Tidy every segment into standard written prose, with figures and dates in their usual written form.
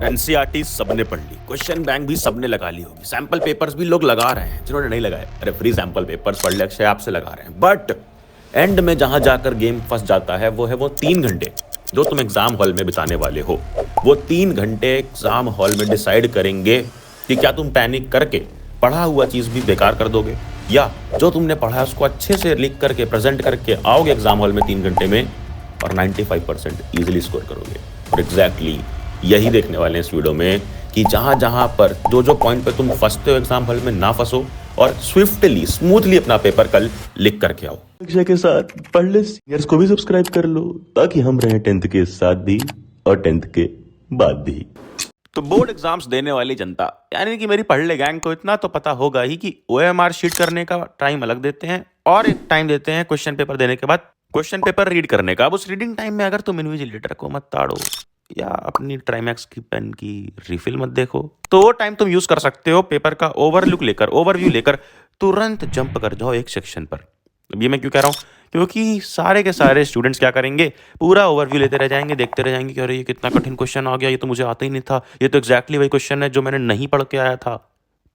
NCERT सबने पढ़ ली, question bank भी सबने लगा ली होगी, सैंपल पेपर्स भी लोग लगा रहे हैं, जिन्होंने नहीं लगाए अरे फ्री सैंपल पेपर्स पढ़ ले अक्षय ऐप से लगा रहे हैं। बट एंड में जहां जाकर गेम फंस जाता है वो 3 घंटे जो तुम एग्जाम हॉल में बिताने वाले हो। वो 3 घंटे एग्जाम हॉल में डिसाइड करेंगे कि क्या तुम पैनिक करके पढ़ा हुआ चीज भी बेकार कर दोगे या जो तुमने पढ़ा है उसको अच्छे से लिख करके प्रेजेंट करके आओगे एग्जाम हॉल में 3 घंटे में और 95% ईजिली स्कोर करोगे। और एग्जैक्टली यही देखने वाले हैं इस वीडियो में कि जहां जहां पर जो पॉइंट पे तुम फंसते हो एग्जाम हॉल में ना फंसो और स्विफ्टली स्मूथली अपना पेपर कल लिख करके आओ। अक्षय के साथ पढ़ ले सीनियर्स को भी सब्सक्राइब कर लो ताकि हम रहें 10th के साथ भी और 10th के बाद भी। तो बोर्ड एग्जाम्स देने वाली जनता यानी कि मेरी पढ़ ले गैंग को इतना तो पता होगा ही कि ओएमआर शीट करने का टाइम अलग देते हैं और एक टाइम देते हैं क्वेश्चन पेपर देने के बाद क्वेश्चन पेपर रीड करने का। अब उस रीडिंग टाइम में अगर तुम इन्विजिलेटर को मत ताड़ो या अपनी ट्राइमैक्स की पेन की रिफिल मत देखो तो वो टाइम तुम यूज कर सकते हो पेपर का ओवरव्यू लेकर तुरंत जंप कर जाओ एक सेक्शन पर। अब ये मैं क्यों कह रहा हूँ, क्योंकि सारे के सारे स्टूडेंट्स क्या करेंगे, पूरा ओवरव्यू लेते रह जाएंगे, देखते रह जाएंगे कि अरे ये कितना कठिन क्वेश्चन आ गया, ये तो मुझे आता ही नहीं था, ये तो एग्जैक्टली वही क्वेश्चन है जो मैंने नहीं पढ़ के आया था।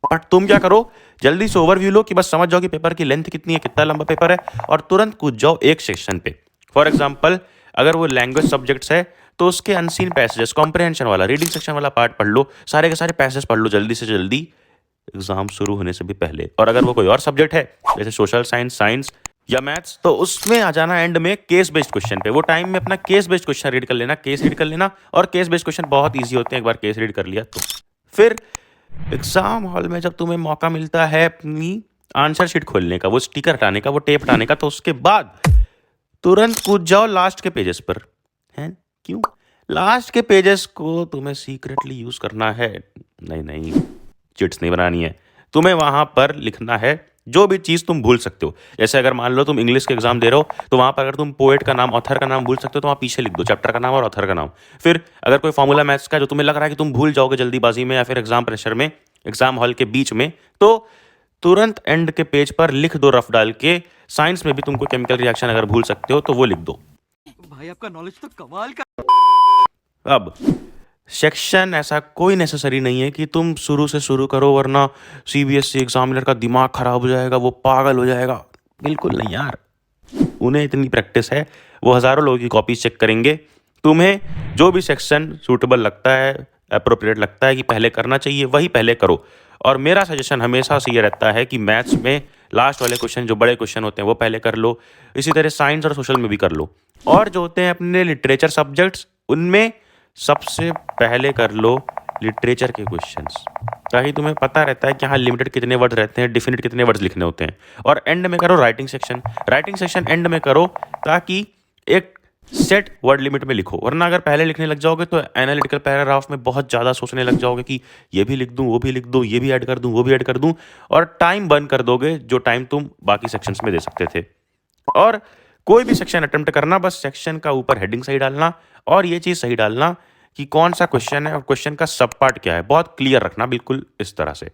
बट तुम क्या करो, जल्दी से ओवरव्यू लो कि बस समझ जाओ कि पेपर की लेंथ कितनी है, कितना लंबा पेपर है और तुरंत कूद जाओ एक सेक्शन पे। फॉर एग्जाम्पल अगर वो लैंग्वेज सब्जेक्ट्स है तो उसके अनसीन पैसेजेस, कॉम्प्रिहेंशन वाला, रीडिंग सेक्शन वाला पार्ट पढ़ लो, सारे के सारे पैसेज पढ़ लो जल्दी से जल्दी एग्जाम शुरू होने से भी पहले। और अगर वो कोई और सब्जेक्ट है जैसे सोशल साइंस या मैथ्स तो उसमें आ जाना एंड में केस बेस्ड क्वेश्चन पे। वो टाइम में अपना केस बेस्ड क्वेश्चन रीड कर लेना, केस रीड कर लेना। और केस बेस्ड क्वेश्चन बहुत ईजी होते हैं, एक बार केस रीड कर लिया तो फिर एग्जाम हॉल में जब तुम्हें मौका मिलता है अपनी आंसर शीट खोलने का, वो स्टिकर हटाने का, वो टेप हटाने का, तो उसके बाद तुरंत कूद जाओ लास्ट के पेजेस पर। हैं क्यों? लास्ट के पेजेस को तुम्हें सीक्रेटली यूज करना है, नहीं चिट्स नहीं बनानी है, तुम्हें वहां पर लिखना है जो भी चीज तुम भूल सकते हो। जैसे अगर मान लो तुम इंग्लिश के एग्जाम दे रहे हो तो वहां पर अगर तुम पोएट का नाम, ऑथर का नाम भूल सकते हो तो वहां पीछे लिख दो चैप्टर का नाम और ऑथर का नाम। फिर अगर कोई फॉर्मूला मैथ्स का जो तुम्हें लग रहा है कि तुम भूल जाओगे जल्दीबाजी में या फिर एग्जाम प्रेशर में एग्जाम हॉल के बीच में, तो तुरंत एंड के पेज पर लिख दो रफ डाल के। साइंस में भी तुमको केमिकल रिएक्शन अगर भूल सकते हो तो वो लिख दो। भाई आपका नॉलेज तो कमाल का। अब सेक्शन ऐसा कोई नेसेसरी नहीं है कि तुम शुरू से शुरू करो वरना सीबीएसई एग्जामिनर का दिमाग खराब हो जाएगा, वो पागल हो जाएगा। बिल्कुल नहीं यार, उन्हें इतनी प्रैक्टिस है, वो हज़ारों लोगों की कॉपीज चेक करेंगे। तुम्हें जो भी सेक्शन सूटेबल लगता है, अप्रोप्रिएट लगता है कि पहले करना चाहिए, वही पहले करो। और मेरा सजेशन हमेशा से ये रहता है कि मैथ्स में लास्ट वाले क्वेश्चन जो बड़े क्वेश्चन होते हैं वो पहले कर लो। इसी तरह साइंस और सोशल में भी कर लो। और जो होते हैं अपने लिटरेचर सब्जेक्ट्स उनमें सबसे पहले कर लो लिटरेचर के क्वेश्चंस, ताकि तुम्हें पता रहता है कि हाँ लिमिटेड कितने वर्ड रहते हैं, डिफिनिट कितने वर्ड्स लिखने होते हैं। और एंड में करो राइटिंग सेक्शन एंड में करो ताकि एक सेट वर्ड लिमिट में लिखो। वरना अगर पहले लिखने लग जाओगे तो एनालिटिकल पैराग्राफ में बहुत ज़्यादा सोचने लग जाओगे कि ये भी लिख दूँ, वो भी लिख दूँ, ये भी ऐड कर दूँ, वो भी ऐड कर दूँ, और टाइम बर्न कर दोगे जो टाइम तुम बाकी सेक्शंस में दे सकते थे। और कोई भी सेक्शन अटेम्प्ट करना, बस सेक्शन का ऊपर हेडिंग सही डालना और ये चीज़ सही डालना कि कौन सा क्वेश्चन है और क्वेश्चन का सब पार्ट क्या है, बहुत क्लियर रखना बिल्कुल इस तरह से।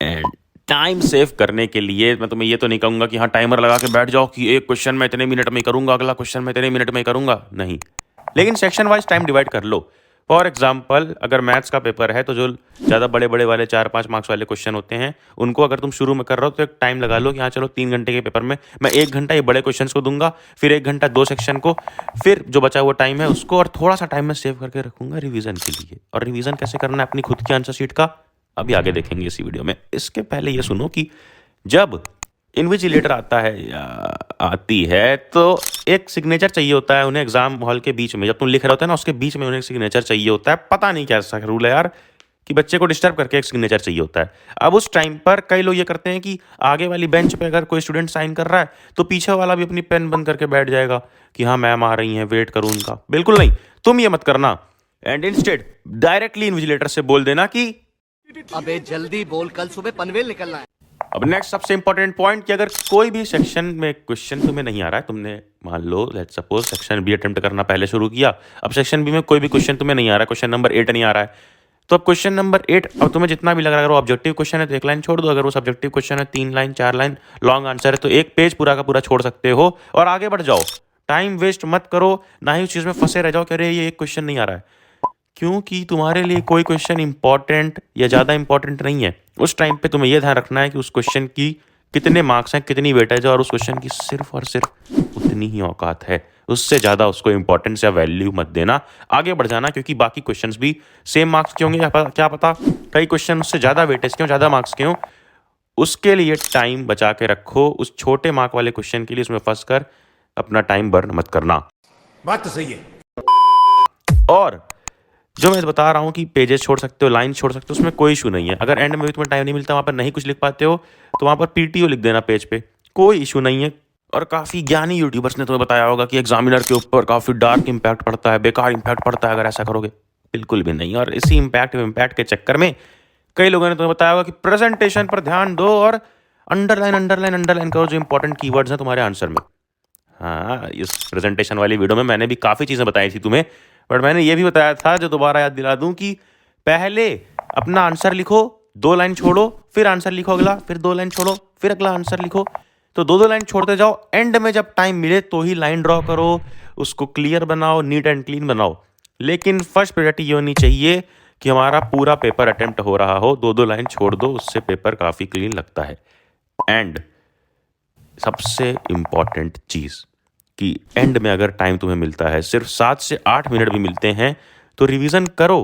एंड टाइम सेव करने के लिए मैं तुम्हें ये तो नहीं कहूँगा कि हाँ टाइमर लगा के बैठ जाओ कि एक क्वेश्चन मैं इतने मिनट में करूँगा, अगला क्वेश्चन मैं इतने मिनट में करूँगा, नहीं। लेकिन सेक्शन वाइज टाइम डिवाइड कर लो। फॉर एग्जाम्पल अगर मैथ्स का पेपर है तो जो ज़्यादा बड़े बड़े वाले 4-5 मार्क्स वाले क्वेश्चन होते हैं उनको अगर तुम शुरू में कर रहे हो तो एक टाइम लगा लो कि हाँ चलो 3 घंटे के पेपर में मैं 1 घंटा ये बड़े क्वेश्चन को दूंगा, फिर 1 घंटा 2 सेक्शन को, फिर जो बचा हुआ टाइम है उसको और थोड़ा सा टाइम मैं सेव करके रखूंगा रिवीजन के लिए। और रिवीजन कैसे करना है अपनी खुद की आंसर शीट का, अभी आगे देखेंगे इसी वीडियो में। इसके पहले ये सुनो कि जब इन्विजिलेटर आता है या आती है तो एक सिग्नेचर चाहिए होता है उन्हें एग्जाम हॉल के बीच में। जब तुम लिख रहे होते हैं ना उसके बीच में उन्हें एक सिग्नेचर चाहिए होता है। पता नहीं कैसा रूल है यार कि बच्चे को डिस्टर्ब करके एक सिग्नेचर चाहिए होता है। अब उस टाइम पर कई लोग ये करते हैं कि आगे वाली बेंच पे अगर कोई स्टूडेंट साइन कर रहा है तो पीछे वाला भी अपनी पेन बंद करके बैठ जाएगा कि हाँ मैम आ रही हैं, वेट करूँ उनका। बिल्कुल नहीं, तुम ये मत करना। एंड इंस्टेड डायरेक्टली इन्विजिलेटर से बोल देना कि अबे जल्दी बोल, कल सुबह पनवेल निकलना है। अब नेक्स्ट सबसे इंपॉर्टेंट पॉइंट कि अगर कोई भी सेक्शन में क्वेश्चन तुम्हें नहीं आ रहा है, तुमने मान लो let's suppose section B attempt करना पहले शुरू किया, अब सेक्शन बी में कोई भी क्वेश्चन तुम्हें नहीं आ रहा है, क्वेश्चन नंबर 8 नहीं आ रहा है, तो अब क्वेश्चन नंबर 8 अब तुम्हें जितना भी लग रहा है, अगर वो ऑब्जेक्टिव क्वेश्चन है तो 1 लाइन छोड़ दो, अगर वो सब्जेक्टिव क्वेश्चन है 3 लाइन 4 लाइन लॉन्ग आंसर है तो 1 पेज पूरा का पूरा छोड़ सकते हो और आगे बढ़ जाओ। टाइम वेस्ट मत करो, ना ही उस चीज़ में फंसे रह जाओ कि अरे ये एक क्वेश्चन नहीं आ रहा है। क्योंकि तुम्हारे लिए कोई क्वेश्चन इंपॉर्टेंट या ज़्यादा इंपॉर्टेंट नहीं है। उस टाइम पे तुम्हें ये ध्यान रखना है कि उस क्वेश्चन की कितने मार्क्स हैं, कितनी वेटेज है, और उस क्वेश्चन की सिर्फ और सिर्फ उतनी ही औकात है। उससे ज़्यादा उसको इंपॉर्टेंस या वैल्यू मत देना, आगे बढ़ जाना, क्योंकि बाकी क्वेश्चंस भी सेम मार्क्स के होंगे, क्या पता कई क्वेश्चन उससे ज़्यादा वेटेज के हों, ज़्यादा मार्क्स के हों। उसके लिए टाइम बचा के रखो, उस छोटे मार्क वाले क्वेश्चन के लिए उसमें फंस कर अपना टाइम बर्न मत करना। बात तो सही है। और जो मैं बता रहा हूँ कि पेजेस छोड़ सकते हो, लाइन छोड़ सकते हो, उसमें कोई इशू नहीं है। अगर एंड में भी तुम्हें टाइम नहीं मिलता, वहाँ पर नहीं कुछ लिख पाते हो, तो वहाँ पर पीटीओ लिख देना पेज पे, कोई इशू नहीं है। और काफ़ी ज्ञानी यूट्यूबर्स ने तुम्हें बताया होगा कि एग्जामिनर के ऊपर काफ़ी डार्क इम्पैक्ट पड़ता है, बेकार इम्पैक्ट पड़ता है अगर ऐसा करोगे। बिल्कुल भी नहीं। और इसी इम्पैक्ट के चक्कर में कई लोगों ने तुम्हें बताया होगा कि प्रेजेंटेशन पर ध्यान दो और अंडरलाइन करो जो इंपॉर्टेंट कीवर्ड्स हैं तुम्हारे आंसर में। हाँ, इस प्रेजेंटेशन वाली वीडियो में मैंने भी काफ़ी चीज़ें बताई थी तुम्हें, बट मैंने ये भी बताया था, जो दोबारा याद दिला दूं, कि पहले अपना आंसर लिखो, 2 लाइन छोड़ो, फिर आंसर लिखो अगला, फिर 2 लाइन छोड़ो, फिर अगला आंसर लिखो। तो 2 लाइन छोड़ते जाओ, एंड में जब टाइम मिले तो ही लाइन ड्रॉ करो, उसको क्लियर बनाओ, नीट एंड क्लीन बनाओ। लेकिन फर्स्ट प्रायोरिटी ये होनी चाहिए कि हमारा पूरा पेपर अटेम्प्ट हो रहा हो। 2 लाइन छोड़ दो, उससे पेपर काफ़ी क्लीन लगता है। एंड सबसे इम्पॉर्टेंट चीज़ कि एंड में अगर टाइम तुम्हें मिलता है, सिर्फ 7 से 8 मिनट भी मिलते हैं, तो रिवीजन करो,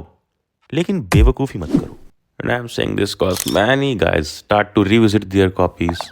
लेकिन बेवकूफ़ी मत करो। And I'm saying this because many guys start to revisit their copies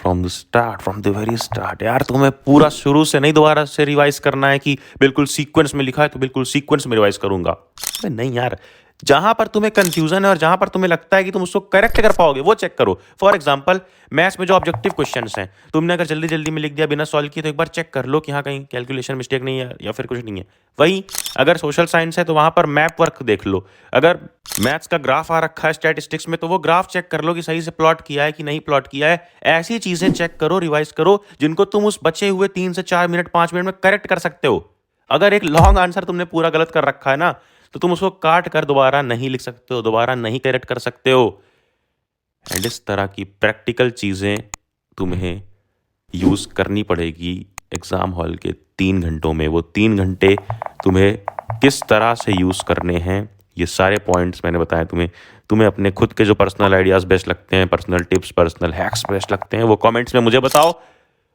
from the very start। यार तुम्हें पूरा शुरू से नहीं दोबारा से रिवाइज करना है कि बिल्कुल सीक्वेंस में लिखा है तो बिल्कुल सीक्वेंस में रिवाइज करूंगा। अबे नहीं यार, जहां पर तुम्हें कंफ्यूजन है और जहां पर तुम्हें लगता है कि तुम उसको करेक्ट कर पाओगे वो चेक करो। फॉर एग्जांपल, मैथ्स में जो ऑब्जेक्टिव क्वेश्चंस हैं, तुमने अगर जल्दी जल्दी में लिख दिया बिना सॉल्व किए, तो एक बार चेक कर लो कि हाँ कहीं कैलकुलेशन मिस्टेक नहीं है या फिर कुछ नहीं है। वहीं अगर सोशल साइंस है तो वहां पर मैप वर्क देख लो। अगर मैथ्स का ग्राफ आ रखा है स्टैटिस्टिक्स में, तो वो ग्राफ चेक कर लो कि सही से प्लॉट किया है कि नहीं प्लॉट किया है। ऐसी चीजें चेक करो, रिवाइज करो, जिनको तुम उस बचे हुए 3 से 4 मिनट 5 मिनट में करेक्ट कर सकते हो। अगर एक लॉन्ग आंसर तुमने पूरा गलत कर रखा है ना, तो तुम उसको काट कर दोबारा नहीं लिख सकते हो, दोबारा नहीं करेक्ट कर सकते हो। एंड इस तरह की प्रैक्टिकल चीज़ें तुम्हें यूज़ करनी पड़ेगी एग्ज़ाम हॉल के 3 घंटों में। वो 3 घंटे तुम्हें किस तरह से यूज़ करने हैं, ये सारे पॉइंट्स मैंने बताए तुम्हें अपने खुद के जो पर्सनल आइडियाज़ बेस्ट लगते हैं, personal tips, personal hacks best लगते हैं, वो कमेंट्स में मुझे बताओ।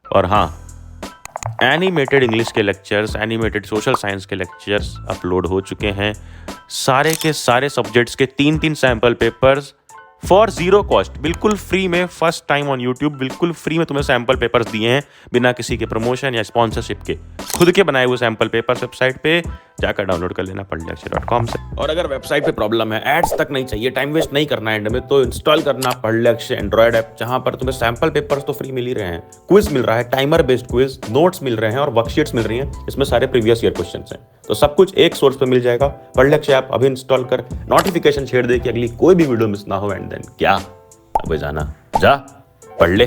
और हाँ, एनिमेटेड इंग्लिश के लेक्चर्स, एनिमेटेड सोशल साइंस के लेक्चर्स अपलोड हो चुके हैं। सारे के सारे सब्जेक्ट्स के 3-3 सैम्पल पेपर्स फॉर 0 कॉस्ट, बिल्कुल फ्री में, फर्स्ट टाइम ऑन यूट्यूब बिल्कुल फ्री में तुम्हें सैम्पल पेपर्स दिए हैं, बिना किसी के प्रमोशन या स्पॉन्सरशिप के। खुद के बनाए हुए सैम्पल पेपर्स वेबसाइट पे जाकर डाउनलोड कर लेना पढ़लेअक्षय.com से। और अगर वेबसाइट पे प्रॉब्लम है, एड्स तक नहीं चाहिए, टाइम वेस्ट नहीं करना एंड में, तो इंस्टॉल करना पढ़लेअक्षय एंड्रॉइड ऐप, जहां पर तुम्हें सैम्पल पेपर्स तो फ्री मिल ही रहे हैं, क्विज मिल रहा है, टाइमर बेस्ड क्विज, नोट्स मिल रहे हैं और वर्कशीट्स मिल रही हैं। इसमें सारे प्रीवियस ईयर क्वेश्चंस हैं, तो सब कुछ एक सोर्स पे मिल जाएगा। पढ़लेअक्षय ऐप अभी इंस्टॉल कर, नोटिफिकेशन छेड़ दे कि अगली कोई भी वीडियो मिस ना हो। एंड देन क्या, अबे जाना, जा पढ़ ले।